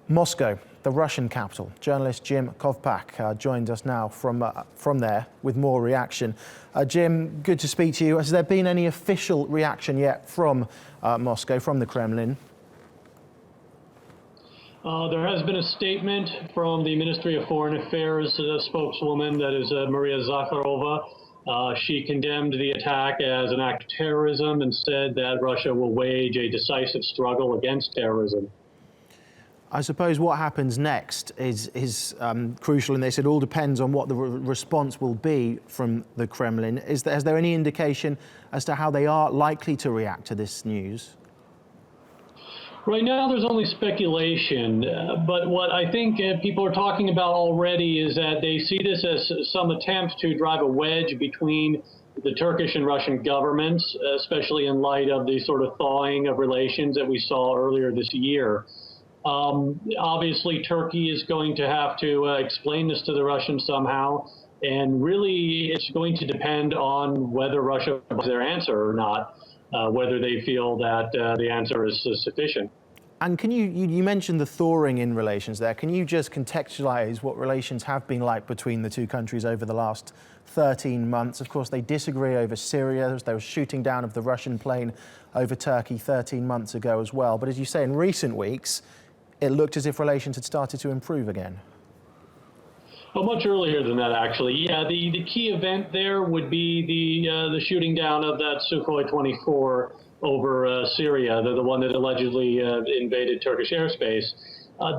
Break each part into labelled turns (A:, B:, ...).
A: Moscow, the Russian capital. Journalist Jim Kovpac joined us now from there with more reaction. Jim, good to speak to you. Has there been any official reaction yet from Moscow, from the Kremlin?
B: There has been a statement from the Ministry of Foreign Affairs spokeswoman, that is Maria Zakharova. She condemned the attack as an act of terrorism and said that Russia will wage a decisive struggle against terrorism.
A: I suppose what happens next is crucial in this. It all depends on what the response will be from the Kremlin. Is there any indication as to how they are likely to react to this news?
B: Right now, there's only speculation, but what I think people are talking about already is that they see this as some attempt to drive a wedge between the Turkish and Russian governments, especially in light of the sort of thawing of relations that we saw earlier this year. Obviously, Turkey is going to have to explain this to the Russians somehow, and really it's going to depend on whether Russia buys their answer or not, whether they feel that the answer is sufficient.
A: And can you mentioned the thawing in relations there. Can you just contextualize what relations have been like between the two countries over the last 13 months? Of course, they disagree over Syria. There was shooting down of the Russian plane over Turkey 13 months ago as well. But as you say, in recent weeks, it looked as if relations had started to improve again.
B: Well, much earlier than that, actually. Yeah, the key event there would be the shooting down of that Sukhoi 24 over Syria, the one that allegedly invaded Turkish airspace.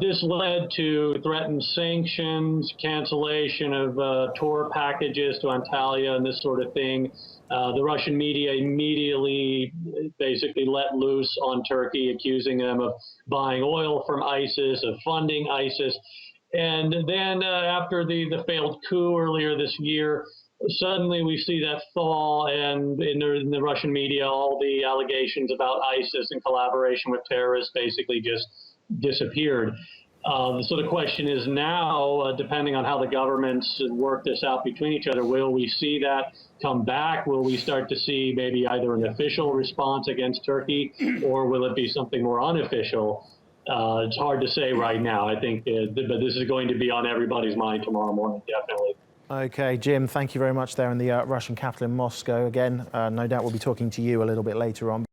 B: This led to threatened sanctions, cancellation of tour packages to Antalya and this sort of thing. The Russian media immediately basically let loose on Turkey, accusing them of buying oil from ISIS, of funding ISIS. And then after the failed coup earlier this year, suddenly we see that thaw, and in the Russian media, all the allegations about ISIS and collaboration with terrorists basically just disappeared. So the question is now, depending on how the governments work this out between each other, will we see that come back? Will we start to see maybe either an official response against Turkey, or will it be something more unofficial? It's hard to say right now. I think but this is going to be on everybody's mind tomorrow morning, definitely.
A: OK, Jim, thank you very much there in the Russian capital in Moscow. Again, no doubt we'll be talking to you a little bit later on.